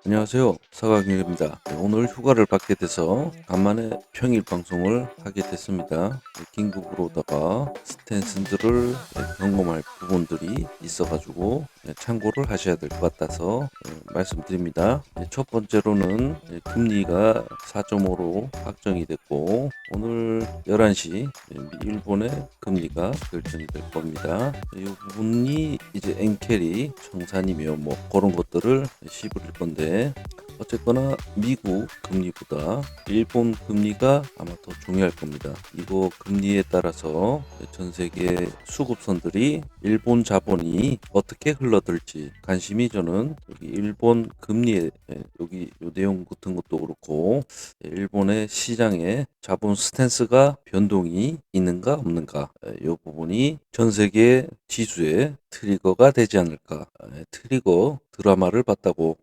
안녕하세요. 사각윤입니다. 오늘 휴가를 받게 돼서 간만에 평일 방송을 하게 됐습니다. 긴급으로다가 스탠스들을 점검할 부분들이 있어가지고 참고를 하셔야 될 것 같아서 말씀드립니다. 첫 번째로는 금리가 4.5로 확정이 됐고 오늘 11시 일본의 금리가 결정이 될 겁니다. 이 부분이 이제 엔캐리 청산이며 뭐 그런 것들을 씹을 건데 어쨌거나 미국 금리보다 일본 금리가 아마 더 중요할 겁니다. 이거 금리에 따라서 전 세계 수급선들이 일본 자본이 어떻게 흘러들지 관심이 저는 여기 일본 금리에 여기 요 내용 같은 것도 그렇고 일본의 시장에 자본 스탠스가 변동이 있는가 없는가 이 부분이 전 세계 지수의 트리거가 되지 않을까. 트리거 드라마를 봤다고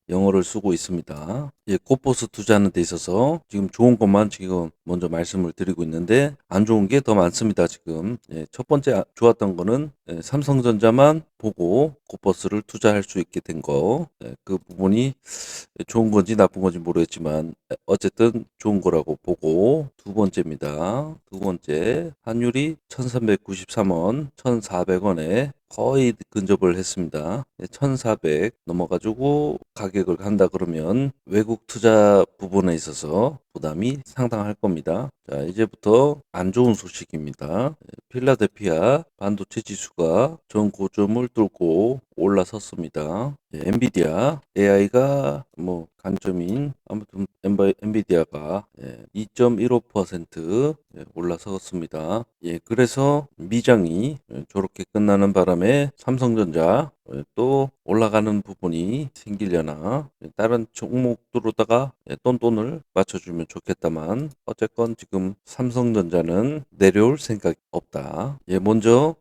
영어를 쓰고 있습니다. 코포스 투자하는 데 있어서 지금 좋은 것만 지금 먼저 말씀을 드리고 있는데 안 좋은 게 더 많습니다. 지금 첫 번째 좋았던 거는 삼성전자만 보고 코포스를 투자할 수 있게 된 거. 그 부분이 좋은 건지 나쁜 건지 모르겠지만 어쨌든 좋은 거라고 보고 두 번째입니다. 두 번째 환율이 1393원, 1400원에 거의 근접을 했습니다. 1400 넘어가지고 가격을 간다 그러면 외국 투자 부분에 있어서 부담이 상당할 겁니다. 자, 이제부터 안 좋은 소식입니다. 필라델피아 반도체 지수가 전 고점을 뚫고 올라섰습니다. 엔비디아 AI가 뭐 강점인 아무튼 엔비디아가 2.15% 올라섰습니다. 그래서 미장이 저렇게 끝나는 바람에 삼성전자 또 올라가는 부분이 생기려나 다른 종목으로다가 돈을 맞춰주면 좋겠다만 어쨌건 지금 삼성전자는 내려올 생각이 없다. 먼저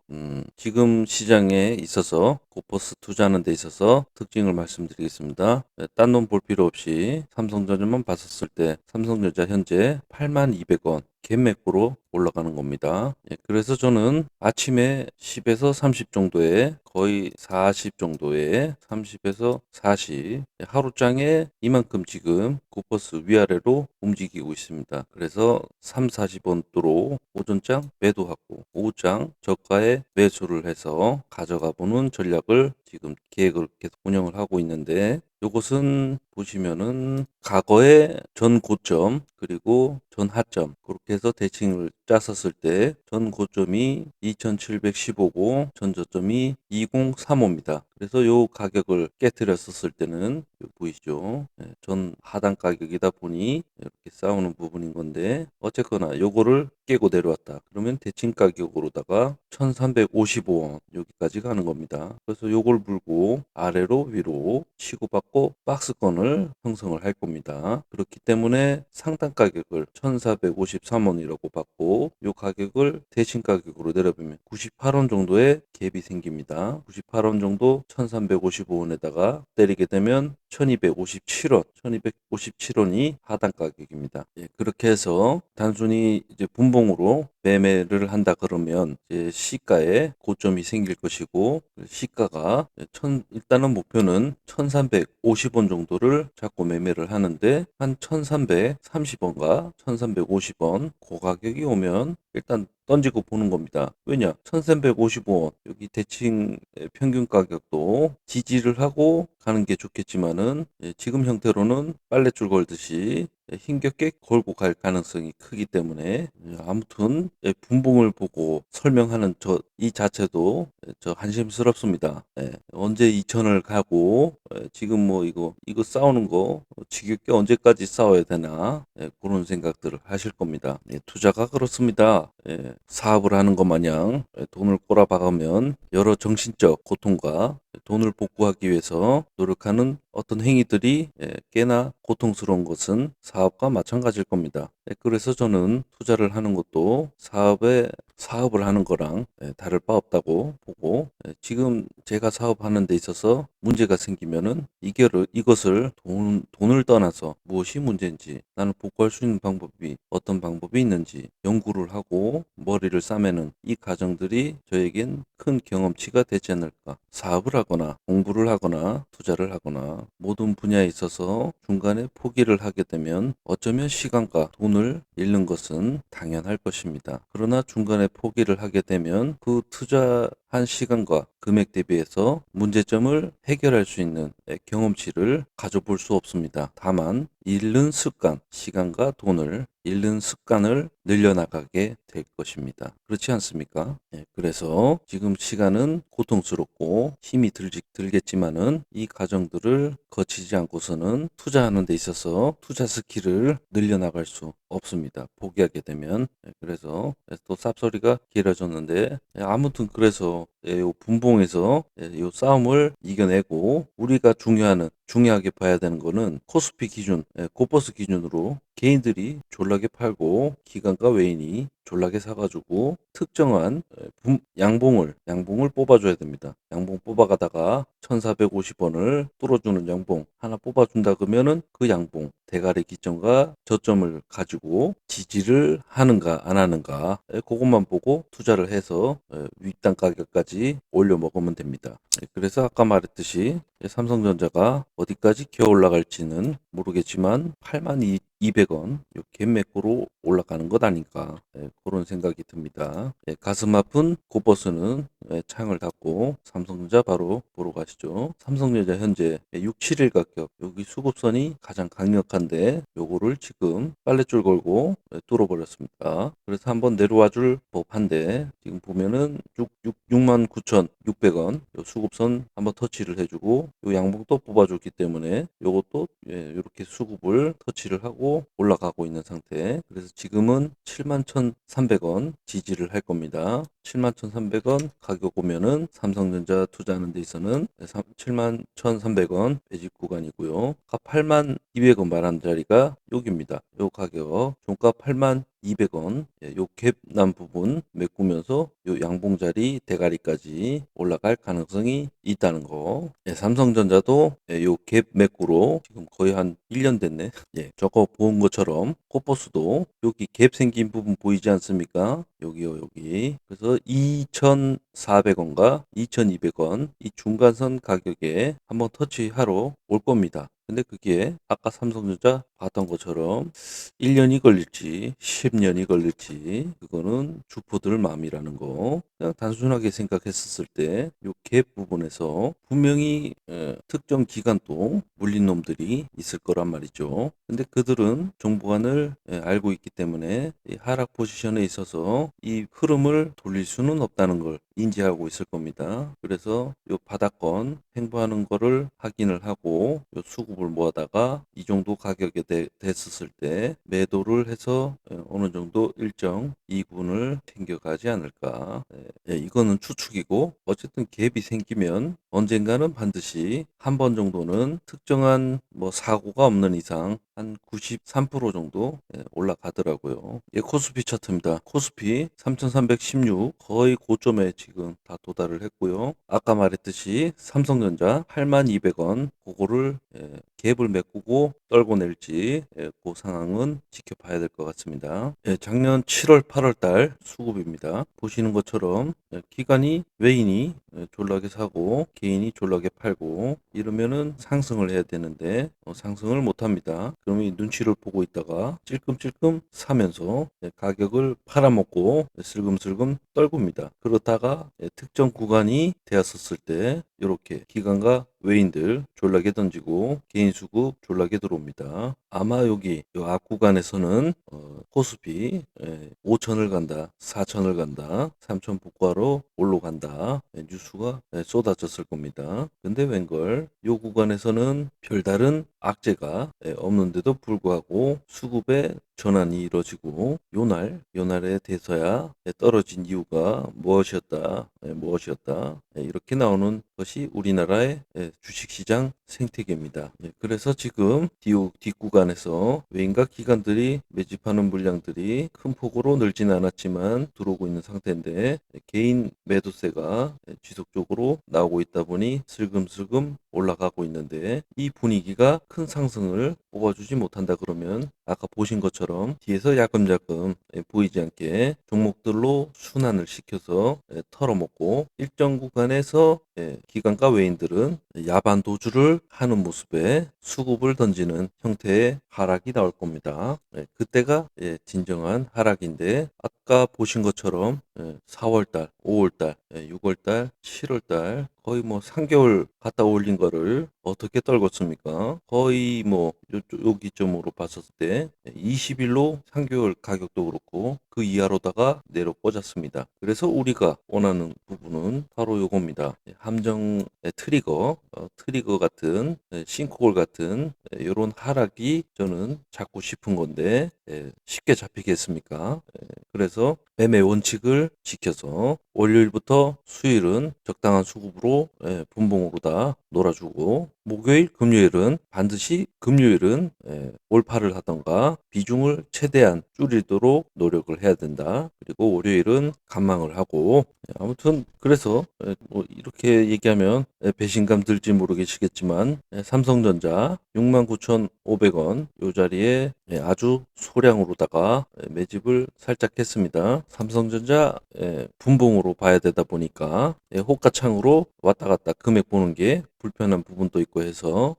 지금 시장에 있어서 고퍼스 투자하는 데 있어서 특징을 말씀드리겠습니다. 딴 돈 볼 필요 없이 삼성전자만 봤었을 때 삼성전자 현재 8200원 갭매수로 올라가는 겁니다. 그래서 저는 아침에 10에서 30 정도에 거의 40 정도에 30에서 40 하루장에 이만큼 지금 코퍼스 위아래로 움직이고 있습니다. 그래서 3, 40원대로 오전장 매도하고 오후장 저가에 매수를 해서 가져가 보는 전략을 지금 계획을 계속 운영을 하고 있는데 이것은 보시면은 과거의 전 고점 그리고 전 하점 그렇게 해서 대칭을 짰었을 때 전 고점이 2715고 전 저점이 2035입니다. 그래서 요 가격을 깨뜨렸었을 때는 보이시죠? 전 하단 가격이다 보니 이렇게 싸우는 부분인 건데 어쨌거나 요거를 깨고 내려왔다. 그러면 대칭 가격으로다가 1355원 여기까지 가는 겁니다. 그래서 요걸 물고 아래로 위로 치고받고 박스권을 형성을 할 겁니다. 그렇기 때문에 상단 가격을 1453원이라고 받고 요 가격을 대칭 가격으로 내려보면 98원 정도의 갭이 생깁니다. 98원 정도 1355원에다가 때리게 되면 1257원, 1257원이 하단 가격입니다. 그렇게 해서 단순히 이제 분봉으로 매매를 한다 그러면 이제 시가에 고점이 생길 것이고 시가가 일단은 목표는 1350원 정도를 잡고 매매를 하는데 한 1330원과 1350원 그 가격이 오면 일단 던지고 보는 겁니다. 왜냐? 1355원 여기 대칭 평균 가격도 지지를 하고 가는 게 좋겠지만은 지금 형태로는 빨랫줄 걸듯이 힘겹게 걸고 갈 가능성이 크기 때문에 아무튼 분봉을 보고 설명하는 이 자체도 저 한심스럽습니다. 언제 2천을 가고 지금 뭐 이거 싸우는 거 지겹게 언제까지 싸워야 되나 그런 생각들을 하실 겁니다. 투자가 그렇습니다. 사업을 하는 것 마냥 돈을 꼬라박으면 여러 정신적 고통과 돈을 복구하기 위해서 노력하는 어떤 행위들이 꽤나 고통스러운 것은 사업과 마찬가지일 겁니다. 그래서 저는 투자를 하는 것도 사업을 하는 거랑 다를 바 없다고 보고, 지금 제가 사업하는 데 있어서 문제가 생기면은 이것을 돈을 떠나서 무엇이 문제인지, 나는 복구할 수 있는 방법이 어떤 방법이 있는지 연구를 하고 머리를 싸매는 이 과정들이 저에겐 큰 경험치가 되지 않을까. 사업을 하거나 공부를 하거나 투자를 하거나 모든 분야에 있어서 중간에 포기를 하게 되면 어쩌면 시간과 돈을 잃는 것은 당연할 것입니다. 그러나 중간에 포기를 하게 되면 그 투자한 시간과 금액 대비해서 문제점을 해결할 수 있는 경험치를 가져볼 수 없습니다. 다만 잃는 습관, 시간과 돈을 잃는 습관을 늘려나가게 될 것입니다. 그렇지 않습니까? 그래서 지금 시간은 고통스럽고 힘이 들겠지만은 이 과정들을 거치지 않고서는 투자하는 데 있어서 투자 스킬을 늘려나갈 수 없습니다. 포기하게 되면. 그래서 또 쌉소리가 길어졌는데, 아무튼 그래서 요 분봉에서 요 싸움을 이겨내고 우리가 중요하게 봐야 되는 거는 코스피 기준, 코버스 기준으로 개인들이 졸라게 팔고 기관과 외인이 졸라게 사가지고 특정한 양봉을 뽑아줘야 됩니다. 양봉 뽑아가다가 1450원을 뚫어주는 양봉 하나 뽑아준다 그러면은 그 양봉 대가리 기점과 저점을 가지고 지지를 하는가 안 하는가, 그것만 보고 투자를 해서 윗단 가격까지 올려 먹으면 됩니다. 그래서 아까 말했듯이 삼성전자가 어디까지 기어 올라갈지는 모르겠지만 82,200원 갭 매고로 올라가는 것 아닌가, 그런 생각이 듭니다. 가슴 아픈 코버스는 창을 닫고 삼성전자 바로 보러 가시죠. 삼성전자 현재 6, 7일 가격, 여기 수급선이 가장 강력한데 요거를 지금 빨랫줄 걸고 뚫어버렸습니다. 그래서 한번 내려와 줄 법한데 지금 보면은 69,600원 요 수급선 한번 터치를 해주고 요 양봉 또 뽑아줬기 때문에 요것도 이렇게 수급을 터치를 하고 올라가고 있는 상태. 그래서 지금은 71,300원 지지를 할 겁니다. 71,300원 가격 보면은 삼성전자 투자하는 데 있어서는 71,300원 배집 구간이고요. 82,200원 말한 자리가 여기입니다. 요 가격 종가 82,200원, 요 갭 난 부분 메꾸면서 요 양봉 자리 대가리까지 올라갈 가능성이 있다는 거. 삼성전자도 요 갭 메꾸로 지금 거의 한 1년 됐네. 저거 본 것처럼 코퍼스도 여기 갭 생긴 부분 보이지 않습니까? 여기요, 여기. 그래서 2,400원과 2,200원 이 중간선 가격에 한번 터치하러 올 겁니다. 근데 그게 아까 삼성전자 봤던 것처럼 1년이 걸릴지 10년이 걸릴지 그거는 주포들 마음이라는 거. 그냥 단순하게 생각했었을 때 요 갭 부분에서 분명히 특정 기간도 물린 놈들이 있을 거란 말이죠. 근데 그들은 정보관을 알고 있기 때문에 이 하락 포지션에 있어서 이 흐름을 돌릴 수는 없다는 걸 인지하고 있을 겁니다. 그래서 요 바닥권 횡보하는 거를 확인을 하고 요 수급을 모아다가 이 정도 가격에 됐었을 때 매도를 해서 어느 정도 일정 이익분을 챙겨가지 않을까. 이거는 추측이고 어쨌든 갭이 생기면 언젠가는 반드시 한 번 정도는 특정한 뭐 사고가 없는 이상 한 93% 정도 올라가더라고요. 코스피 차트입니다. 코스피 3,316 거의 고점에 지금 다 도달을 했고요. 아까 말했듯이 삼성전자 82,200원 그거를 갭을 메꾸고 떨고 낼지 그 상황은 지켜봐야 될 것 같습니다. 작년 7월 8월 달 수급입니다. 보시는 것처럼 기관이 외인이 졸라게 사고 개인이 졸라게 팔고 이러면은 상승을 해야 되는데 상승을 못 합니다. 그러면 이 눈치를 보고 있다가 찔끔찔끔 사면서 가격을 팔아먹고 슬금슬금 떨굽니다. 그러다가 특정 구간이 되었었을 때 이렇게 기관과 외인들 졸라게 던지고 개인 수급 졸라게 들어옵니다. 아마 여기 이 앞 구간에서는 코스피 5천을 간다, 4천을 간다, 3천 복구하러 올라간다 뉴스가 쏟아졌을 겁니다. 근데 웬걸 이 구간에서는 별다른 악재가 없는데도 불구하고 수급의 전환이 이루어지고 요날에 돼서야 떨어진 이유가 무엇이었다 이렇게 나오는 것이 우리나라의 주식시장 생태계입니다. 그래서 지금 뒷구간에서 외인과 기관들이 매집하는 물량들이 큰 폭으로 늘지는 않았지만 들어오고 있는 상태인데 개인 매도세가 지속적으로 나오고 있다 보니 슬금슬금 올라가고 있는데 이 분위기가 큰 상승을 뽑아주지 못한다 그러면 아까 보신 것처럼 뒤에서 야금야금 보이지 않게 종목들로 순환을 시켜서 털어먹고 일정 구간에서 기관과 외인들은 야반 도주를 하는 모습에 수급을 던지는 형태의 하락이 나올 겁니다. 그때가 진정한 하락인데 아까 보신 것처럼 4월달, 5월달, 6월달, 7월달 거의 뭐 3개월 갔다 올린 거를 어떻게 떨궜습니까? 거의 뭐 요 기점으로 봤을 때 20일로 3개월 가격도 그렇고 그 이하로다가 내려 꽂았습니다. 그래서 우리가 원하는 부분은 바로 요겁니다. 함정의 트리거 같은 싱크홀 같은 이런 하락이 저는 잡고 싶은 건데 쉽게 잡히겠습니까? 그래서 매매 원칙을 지켜서 월요일부터 수요일은 적당한 수급으로 분봉으로 다 놀아주고 목요일, 금요일은 반드시 금요일은 올파를 하던가 비중을 최대한 줄이도록 노력을 해야 된다. 그리고 월요일은 간망을 하고 아무튼 그래서 뭐 이렇게 얘기하면 배신감 들지 모르겠지만 삼성전자 69,500원 요 자리에 아주 소량으로다가 매집을 살짝 했습니다. 삼성전자 분봉으로 봐야 되다 보니까 호가창으로 왔다 갔다 금액 보는 게 불편한 부분도 있고 해서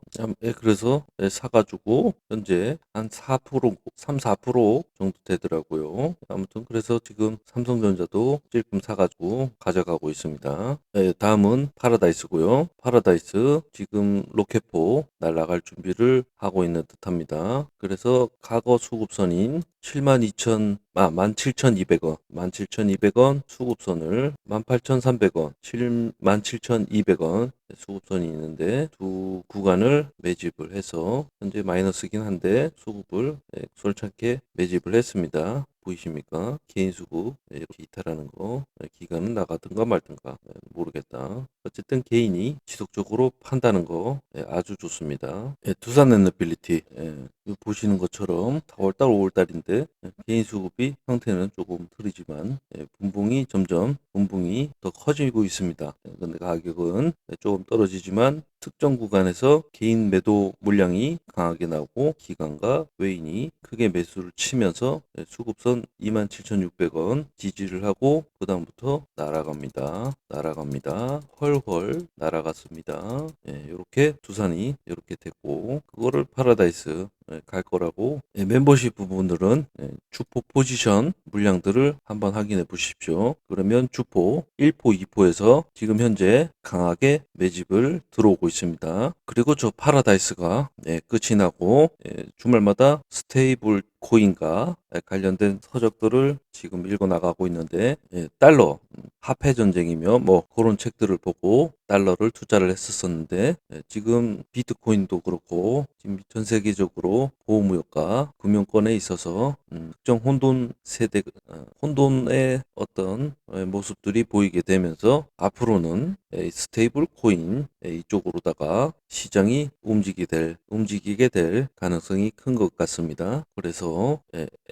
그래서 사가지고 현재 한 4%, 3, 4% 정도 되더라고요. 아무튼 그래서 지금 삼성전자도 찔끔 사가지고 가져가고 있습니다. 다음은 파라다이스고요. 파라다이스 지금 로켓포 날아갈 준비를 하고 있는 듯합니다. 그래서 과거 수급선인 17,200원, 17,200원 수급선을 18,300원, 17,200원 수급선이 있는데 두 구간을 매집을 해서 현재 마이너스긴 한데 수급을 솔찬게 매집을 했습니다. 보이십니까? 개인 수급 이렇게 이탈하는 거 기간은 나가든가 말든가 모르겠다. 어쨌든 개인이 지속적으로 판다는 거 아주 좋습니다. 두산 에너빌리티 보시는 것처럼 4월달 5월달인데 개인 수급이 형태는 조금 흐리지만 분봉이 더 커지고 있습니다. 근데 가격은 조금 떨어지지만 특정 구간에서 개인 매도 물량이 강하게 나오고 기관과 외인이 크게 매수를 치면서 수급선 27,600원 지지를 하고 그 다음부터 날아갑니다. 헐헐 날아갔습니다. 이렇게 두산이 이렇게 됐고 그거를 파라다이스 갈 거라고 멤버십 부분들은 주포 포지션 물량들을 한번 확인해 보십시오. 그러면 주포 1포 2포에서 지금 현재 강하게 매집을 들어오고 있습니다. 그리고 저 파라다이스가 끝이 나고 주말마다 스테이블 코인과 관련된 서적들을 지금 읽어 나가고 있는데 달러 화폐 전쟁이며 뭐 그런 책들을 보고 달러를 투자를 했었는데 지금 비트코인도 그렇고 지금 전 세계적으로 보호무역과 금융권에 있어서 특정 혼돈의 어떤 모습들이 보이게 되면서 앞으로는 스테이블 코인 이쪽으로다가 시장이 움직이게 될 가능성이 큰 것 같습니다. 그래서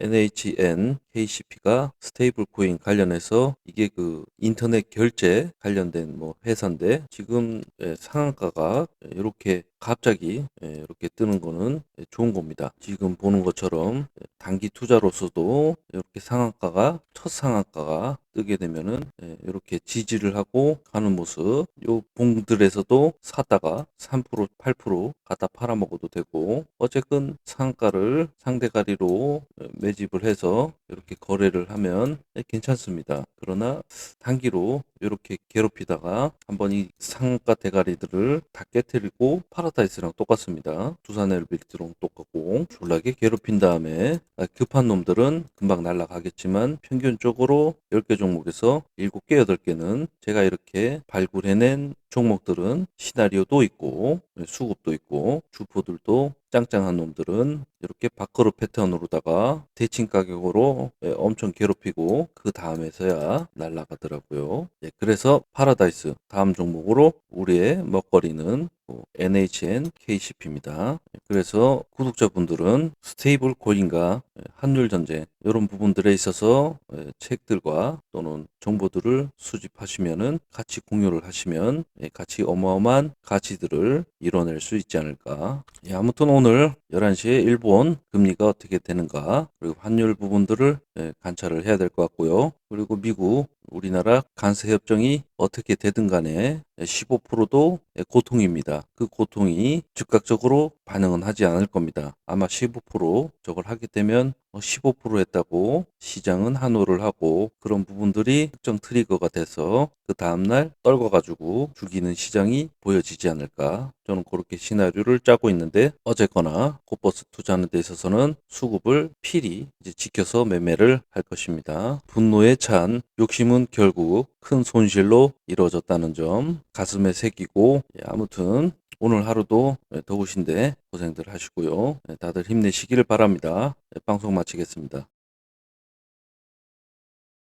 NHN KCP가 스테이블 코인 관련해서 이게 그 인터넷 결제 관련된 뭐 회사인데 지금 상한가가 이렇게 갑자기 이렇게 뜨는 거는 좋은 겁니다. 지금 보는 것처럼 단기 투자로서도 이렇게 첫 상한가가 뜨게 되면은 이렇게 지지를 하고 가는 모습 요 봉들에서도 사다가 3% 8% 갖다 팔아먹어도 되고 어쨌든 상한가를 상대가리로 매집을 해서 이렇게 거래를 하면 괜찮습니다. 그러나 단기로 이렇게 괴롭히다가 한번 이 상가 대가리들을 다 깨뜨리고 파라다이스랑 똑같습니다. 두산 엘비트랑 똑같고 졸라게 괴롭힌 다음에 급한 놈들은 금방 날아가겠지만 평균적으로 10개 종목에서 7개, 8개는 제가 이렇게 발굴해낸 종목들은 시나리오도 있고 수급도 있고 주포들도 짱짱한 놈들은 이렇게 밥그릇 패턴으로다가 대칭 가격으로 엄청 괴롭히고 그 다음에서야 날아가더라고요. 그래서 파라다이스 다음 종목으로 우리의 먹거리는 NHN KCP입니다. 그래서 구독자분들은 스테이블 코인과 환율 전쟁 이런 부분들에 있어서 책들과 또는 정보들을 수집하시면은 같이 공유를 하시면 같이 어마어마한 가치들을 이뤄낼 수 있지 않을까. 아무튼 오늘 11시에 일본 금리가 어떻게 되는가 그리고 환율 부분들을 관찰을 해야 될 것 같고요. 그리고 미국 우리나라 관세 협정이 어떻게 되든 간에 15%도 고통입니다. 그 고통이 즉각적으로 반응은 하지 않을 겁니다. 아마 15% 저걸 하게 되면 15% 했다고 시장은 환호를 하고 그런 부분들이 특정 트리거가 돼서 그 다음날 떨궈가지고 죽이는 시장이 보여지지 않을까. 저는 그렇게 시나리오를 짜고 있는데 어쨌거나 코버스 투자하는 데 있어서는 수급을 필히 이제 지켜서 매매를 할 것입니다. 분노에 찬 욕심은 결국 큰 손실로 이루어졌다는 점 가슴에 새기고 아무튼 오늘 하루도 더우신데 고생들 하시고요. 다들 힘내시기를 바랍니다. 방송 마치겠습니다.